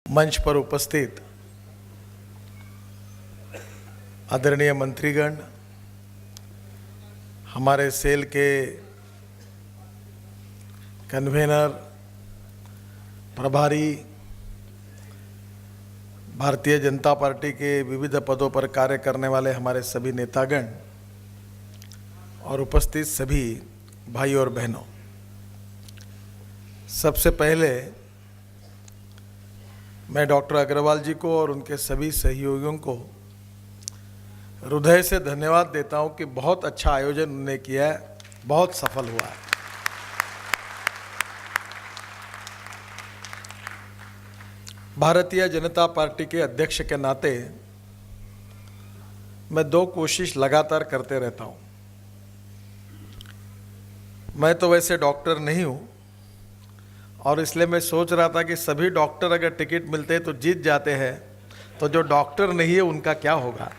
मंच पर उपस्थित आदरणीय मंत्रीगण, हमारे सेल के कन्वेनर, प्रभारी, भारतीय जनता पार्टी के विविध पदों पर कार्य करने वाले हमारे सभी नेतागण और उपस्थित सभी भाई और बहनों, सबसे पहले मैं डॉक्टर अग्रवाल जी को और उनके सभी सहयोगियों को हृदय से धन्यवाद देता हूं कि बहुत अच्छा आयोजन उन्होंने किया है, बहुत सफल हुआ है। भारतीय जनता पार्टी के अध्यक्ष के नाते मैं दो कोशिश लगातार करते रहता हूं। मैं तो वैसे डॉक्टर नहीं हूं और इसलिए मैं सोच रहा था कि सभी डॉक्टर अगर टिकट मिलते हैं तो जीत जाते हैं, तो जो डॉक्टर नहीं है उनका क्या होगा।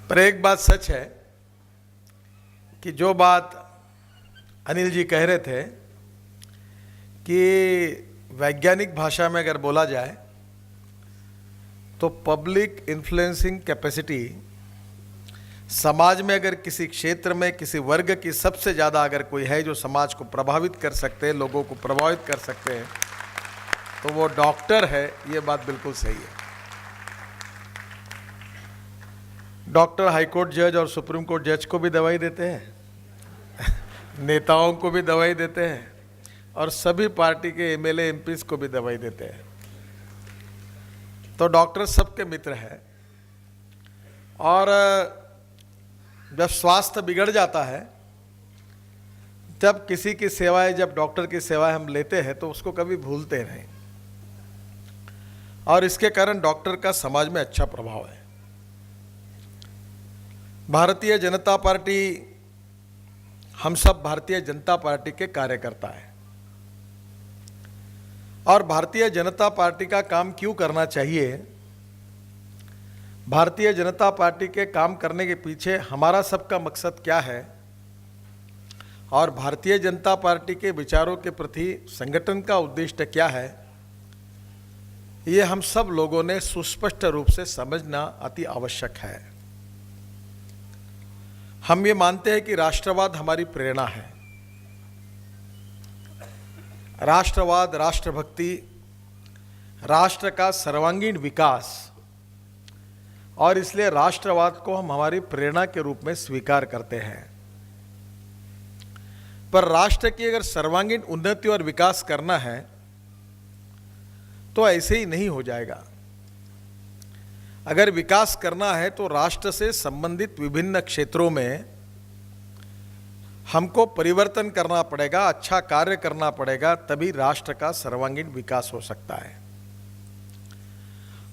पर एक बात सच है कि जो बात अनिल जी कह रहे थे कि वैज्ञानिक भाषा में अगर बोला जाए तो पब्लिक इन्फ्लुएंसिंग कैपेसिटी समाज में अगर किसी क्षेत्र में किसी वर्ग की सबसे ज़्यादा अगर कोई है जो समाज को प्रभावित कर सकते हैं, लोगों को प्रभावित कर सकते हैं, तो वो डॉक्टर है। ये बात बिल्कुल सही है। डॉक्टर हाईकोर्ट जज और सुप्रीम कोर्ट जज को भी दवाई देते हैं, नेताओं को भी दवाई देते हैं और सभी पार्टी के एमएलए एमपीस को भी दवाई देते हैं। तो डॉक्टर सबके मित्र है और जब स्वास्थ्य बिगड़ जाता है, जब किसी की सेवाएं, जब डॉक्टर की सेवाएं हम लेते हैं तो उसको कभी भूलते नहीं और इसके कारण डॉक्टर का समाज में अच्छा प्रभाव है। भारतीय जनता पार्टी, हम सब भारतीय जनता पार्टी के कार्यकर्ता हैं और भारतीय जनता पार्टी का काम क्यों करना चाहिए, भारतीय जनता पार्टी के काम करने के पीछे हमारा सबका मकसद क्या है और भारतीय जनता पार्टी के विचारों के प्रति संगठन का उद्देश्य क्या है, ये हम सब लोगों ने सुस्पष्ट रूप से समझना अति आवश्यक है। हम ये मानते हैं कि राष्ट्रवाद हमारी प्रेरणा है। राष्ट्रवाद, राष्ट्रभक्ति, राष्ट्र का सर्वांगीण विकास, और इसलिए राष्ट्रवाद को हम हमारी प्रेरणा के रूप में स्वीकार करते हैं। पर राष्ट्र की अगर सर्वांगीण उन्नति और विकास करना है तो ऐसे ही नहीं हो जाएगा। अगर विकास करना है तो राष्ट्र से संबंधित विभिन्न क्षेत्रों में हमको परिवर्तन करना पड़ेगा, अच्छा कार्य करना पड़ेगा, तभी राष्ट्र का सर्वांगीण विकास हो सकता है।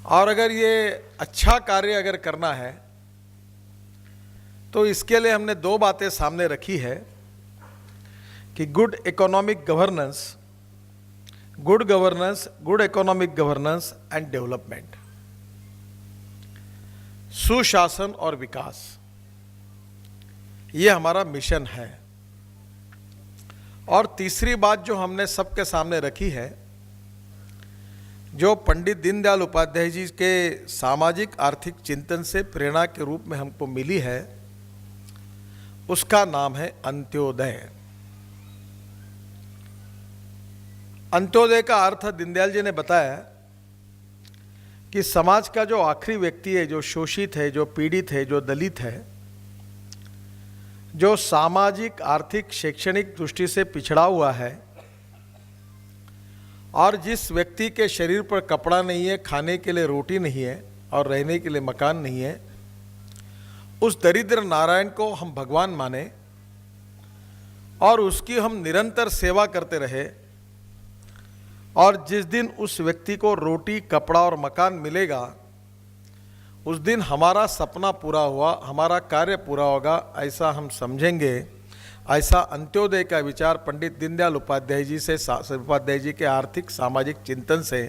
और अगर ये अच्छा कार्य अगर करना है तो इसके लिए हमने दो बातें सामने रखी है कि good economic governance, good economic governance and development, सुशासन और विकास, ये हमारा मिशन है। और तीसरी बात जो हमने सबके सामने रखी है, जो पंडित दीनदयाल उपाध्याय जी के सामाजिक आर्थिक चिंतन से प्रेरणा के रूप में हमको मिली है, उसका नाम है अंत्योदय। अंत्योदय का अर्थ दीनदयाल जी ने बताया कि समाज का जो आखिरी व्यक्ति है, जो शोषित है, जो पीड़ित है, जो दलित है, जो सामाजिक, आर्थिक, शैक्षणिक दृष्टि से पिछड़ा हुआ है और जिस व्यक्ति के शरीर पर कपड़ा नहीं है, खाने के लिए रोटी नहीं है और रहने के लिए मकान नहीं है, उस दरिद्र नारायण को हम भगवान माने और उसकी हम निरंतर सेवा करते रहे और जिस दिन उस व्यक्ति को रोटी, कपड़ा और मकान मिलेगा, उस दिन हमारा सपना पूरा हुआ, हमारा कार्य पूरा होगा, ऐसा हम समझेंगे। ऐसा अंत्योदय का विचार पंडित दीनदयाल उपाध्याय जी के आर्थिक सामाजिक चिंतन से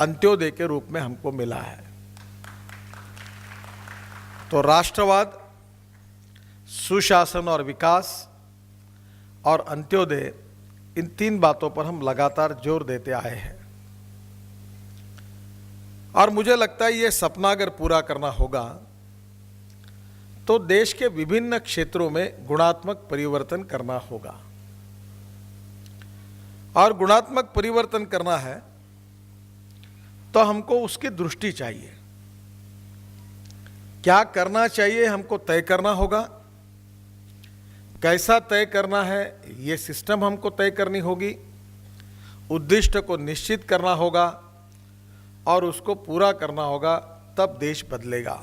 अंत्योदय के रूप में हमको मिला है। तो राष्ट्रवाद, सुशासन और विकास और अंत्योदय, इन 3 बातों पर हम लगातार जोर देते आए हैं। और मुझे लगता है ये सपना अगर पूरा करना होगा तो देश के विभिन्न क्षेत्रों में गुणात्मक परिवर्तन करना होगा। और गुणात्मक परिवर्तन करना है तो हमको उसकी दृष्टि चाहिए। क्या करना चाहिए हमको तय करना होगा, कैसा तय करना है ये सिस्टम हमको तय करनी होगी, उद्दिष्ट को निश्चित करना होगा और उसको पूरा करना होगा, तब देश बदलेगा।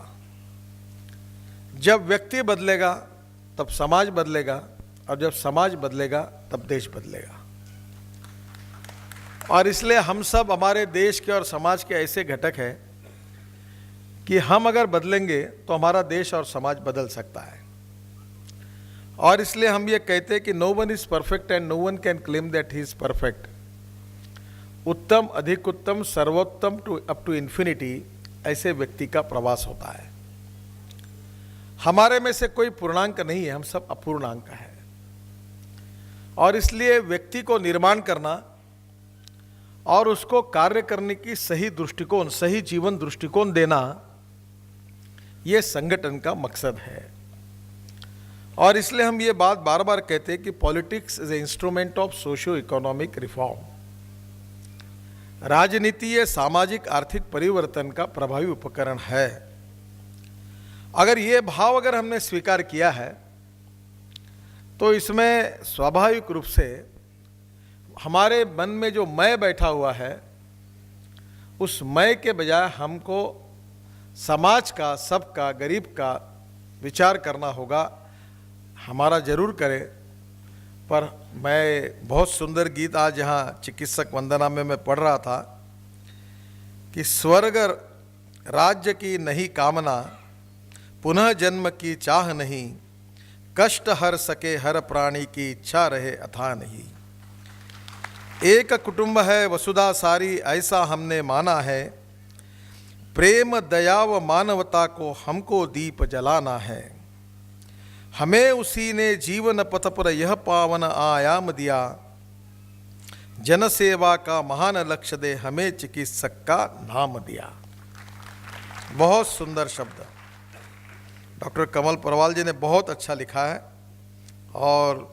जब व्यक्ति बदलेगा तब समाज बदलेगा, और जब समाज बदलेगा तब देश बदलेगा। और इसलिए हम सब हमारे देश के और समाज के ऐसे घटक हैं कि हम अगर बदलेंगे तो हमारा देश और समाज बदल सकता है। और इसलिए हम ये कहते हैं कि no one is perfect and no one can claim that he is perfect. उत्तम, अधिक उत्तम, सर्वोत्तम अप टू इन्फिनिटी, ऐसे व्यक्ति का प्रवास होता है। हमारे में से कोई पूर्णांक नहीं है, हम सब अपूर्णांक है। और इसलिए व्यक्ति को निर्माण करना और उसको कार्य करने की सही दृष्टिकोण, सही जीवन दृष्टिकोण देना, यह संगठन का मकसद है। और इसलिए हम ये बात बार बार कहते हैं कि politics is a instrument of socio economic reform. राजनीति ये सामाजिक आर्थिक परिवर्तन का प्रभावी उपकरण है। अगर ये भाव अगर हमने स्वीकार किया है तो इसमें स्वाभाविक रूप से हमारे मन में जो मैं बैठा हुआ है, उस मैं के बजाय हमको समाज का, सबका, गरीब का विचार करना होगा। हमारा जरूर करें, पर मैं बहुत सुंदर गीत आज यहाँ चिकित्सक वंदना में मैं पढ़ रहा था कि स्वर्ग राज्य की नहीं कामना, पुनः जन्म की चाह नहीं, कष्ट हर सके हर प्राणी की इच्छा रहे अथाह नहीं। एक कुटुंब है वसुधा सारी, ऐसा हमने माना है, प्रेम दया व मानवता को हमको दीप जलाना है। हमें उसी ने जीवन पथ पर यह पावन आयाम दिया, जन सेवा का महान लक्ष्य दे हमें चिकित्सक का नाम दिया। बहुत सुंदर शब्द डॉक्टर कमल परवाल जी ने बहुत अच्छा लिखा है और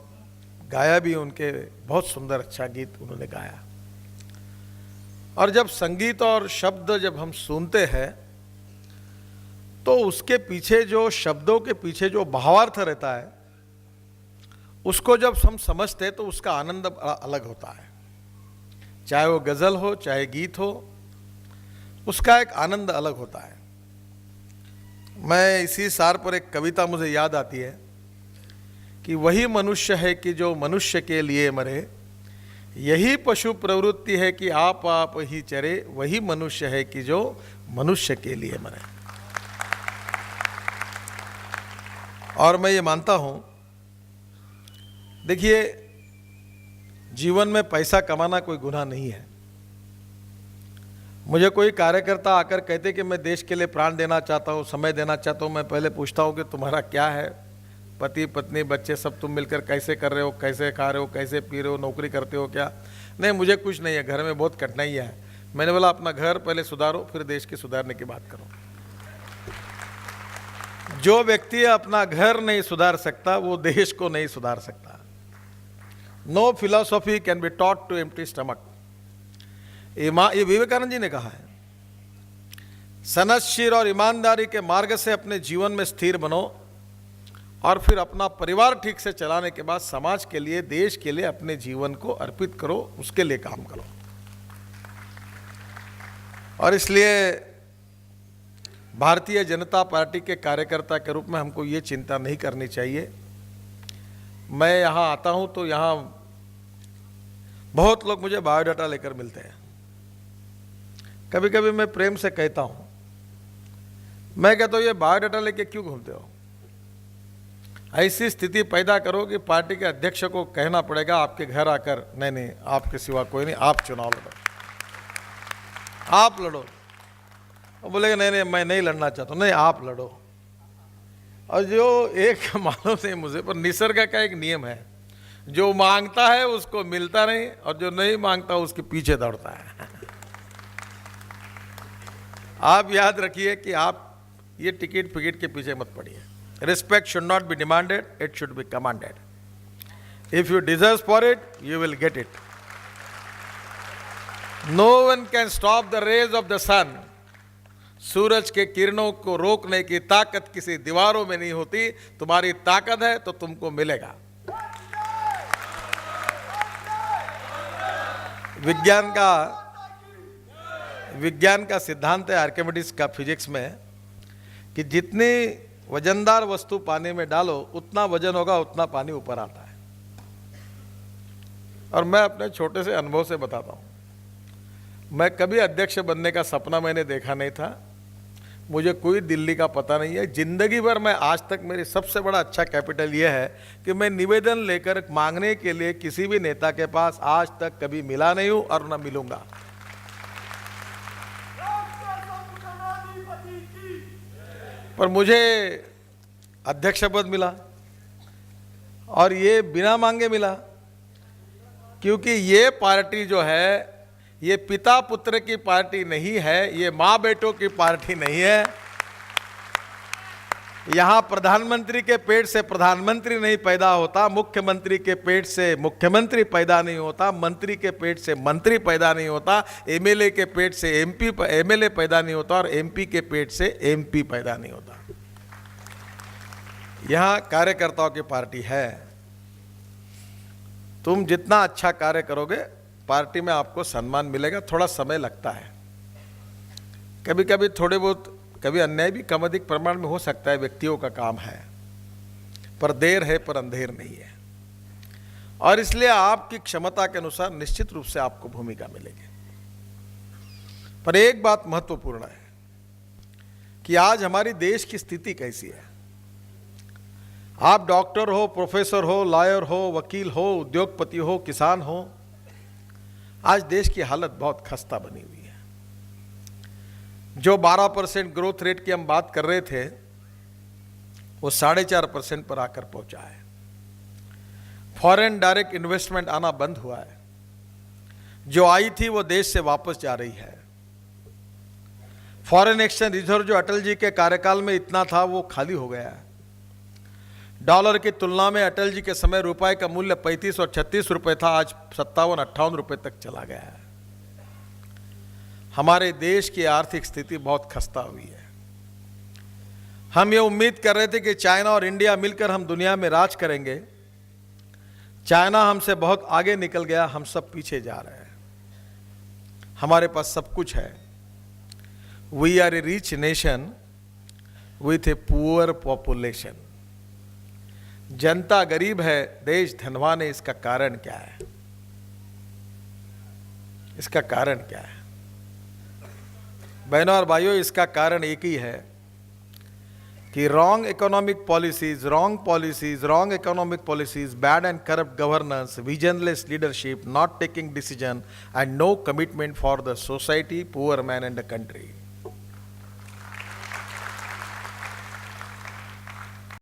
गाया भी, उनके बहुत सुंदर अच्छा गीत उन्होंने गाया। और जब संगीत और शब्द जब हम सुनते हैं तो उसके पीछे जो शब्दों के पीछे जो भावार्थ रहता है, उसको जब हम समझते हैं तो उसका आनंद अलग होता है। चाहे वो गजल हो, चाहे गीत हो, उसका एक आनंद अलग होता है। मैं इसी सार पर एक कविता मुझे याद आती है कि वही मनुष्य है कि जो मनुष्य के लिए मरे, यही पशु प्रवृत्ति है कि आप ही चरे, वही मनुष्य है कि जो मनुष्य के लिए मरे। और मैं ये मानता हूं, देखिए, जीवन में पैसा कमाना कोई गुनाह नहीं है। मुझे कोई कार्यकर्ता आकर कहते कि मैं देश के लिए प्राण देना चाहता हूँ, समय देना चाहता हूँ, मैं पहले पूछता हूँ कि तुम्हारा क्या है, पति पत्नी बच्चे सब तुम मिलकर कैसे कर रहे हो, कैसे खा रहे हो, कैसे पी रहे हो, नौकरी करते हो क्या? नहीं, मुझे कुछ नहीं है, घर में बहुत कठिनाई है। मैंने बोला अपना घर पहले सुधारो, फिर देश के सुधारने की बात करो। जो व्यक्ति अपना घर नहीं सुधार सकता वो देश को नहीं सुधार सकता। No philosophy can be taught to empty stomach. ये विवेकानंद जी ने कहा है, सनदशीर और ईमानदारी के मार्ग से अपने जीवन में स्थिर बनो और फिर अपना परिवार ठीक से चलाने के बाद समाज के लिए, देश के लिए अपने जीवन को अर्पित करो, उसके लिए काम करो। और इसलिए भारतीय जनता पार्टी के कार्यकर्ता के रूप में हमको ये चिंता नहीं करनी चाहिए। मैं यहाँ आता हूँ तो यहाँ बहुत लोग मुझे बायोडाटा लेकर मिलते हैं। कभी कभी मैं प्रेम से कहता हूँ, मैं कहता हूँ ये बायोडाटा लेके क्यों घूमते हो? ऐसी स्थिति पैदा करो कि पार्टी के अध्यक्ष को कहना पड़ेगा आपके घर आकर, नहीं नहीं आपके सिवा कोई नहीं, आप चुनाव लड़ो, आप लड़ो। वो बोलेगा नहीं नहीं मैं नहीं लड़ना चाहता हूँ, नहीं आप लड़ो। और जो एक मालूम नहीं मुझे, पर निसर्ग का एक नियम है, जो मांगता है उसको मिलता नहीं, और जो नहीं मांगता उसके पीछे दौड़ता है। आप याद रखिए कि आप ये टिकट फिकट के पीछे मत पड़िए। Respect should not be demanded, it should be commanded. If you deserve for it, you will get it. No one can stop the rays of the sun. सूरज के किरणों को रोकने की ताकत किसी दीवारों में नहीं होती। तुम्हारी ताकत है तो तुमको मिलेगा। विज्ञान का सिद्धांत है आर्किमिडीज का फिजिक्स में कि जितनी वजनदार वस्तु पानी में डालो उतना वजन होगा, उतना पानी ऊपर आता है। और मैं अपने छोटे से अनुभव से बताता हूँ, मैं कभी अध्यक्ष बनने का सपना मैंने देखा नहीं था। मुझे कोई दिल्ली का पता नहीं है। जिंदगी भर मैं आज तक, मेरी सबसे बड़ा अच्छा कैपिटल यह है कि मैं निवेदन लेकर मांगने के लिए किसी भी नेता के पास आज तक कभी मिला नहीं हूं और न मिलूंगा। पर मुझे अध्यक्ष पद मिला और ये बिना मांगे मिला, क्योंकि ये पार्टी जो है ये पिता पुत्र की पार्टी नहीं है, ये माँ बेटों की पार्टी नहीं है। यहाँ प्रधानमंत्री के पेट से प्रधानमंत्री नहीं पैदा होता, मुख्यमंत्री के पेट से मुख्यमंत्री पैदा नहीं होता, मंत्री के पेट से मंत्री पैदा नहीं होता, एमएलए के पेट से एमएलए पैदा नहीं होता, और एमपी के पेट से एमपी पैदा नहीं होता। यहाँ कार्यकर्ताओं की पार्टी है। तुम जितना अच्छा कार्य करोगे पार्टी में आपको सम्मान मिलेगा। थोड़ा समय लगता है, कभी कभी थोड़े बहुत, कभी अन्याय भी कम अधिक प्रमाण में हो सकता है, व्यक्तियों का काम है, पर देर है पर अंधेर नहीं है। और इसलिए आपकी क्षमता के अनुसार निश्चित रूप से आपको भूमिका मिलेगी। पर एक बात महत्वपूर्ण है कि आज हमारी देश की स्थिति कैसी है। आप डॉक्टर हो, प्रोफेसर हो, लॉयर हो, वकील हो, उद्योगपति हो, किसान हो, आज देश की हालत बहुत खस्ता बनी हुई है। जो 12% ग्रोथ रेट की हम बात कर रहे थे वो 4.5% पर आकर पहुंचा है। फॉरेन डायरेक्ट इन्वेस्टमेंट आना बंद हुआ है। जो आई थी वो देश से वापस जा रही है। फॉरेन एक्सचेंज रिजर्व जो अटल जी के कार्यकाल में इतना था वो खाली हो गया है। डॉलर की तुलना में अटल जी के समय रुपए का मूल्य 35 और 36 रुपए था, आज 57-58 रुपए तक चला गया है। हमारे देश की आर्थिक स्थिति बहुत खस्ता हुई है। हम ये उम्मीद कर रहे थे कि चाइना और इंडिया मिलकर हम दुनिया में राज करेंगे। चाइना हमसे बहुत आगे निकल गया, हम सब पीछे जा रहे हैं। हमारे पास सब कुछ है। We are a rich nation with a poor population. जनता गरीब है, देश धनवान है। इसका कारण क्या है? इसका कारण क्या है बहनों और भाइयों? इसका कारण एक ही है कि wrong economic policies, wrong economic policies, bad and corrupt governance, visionless leadership, not taking decision and no commitment for the society, poor man and the country.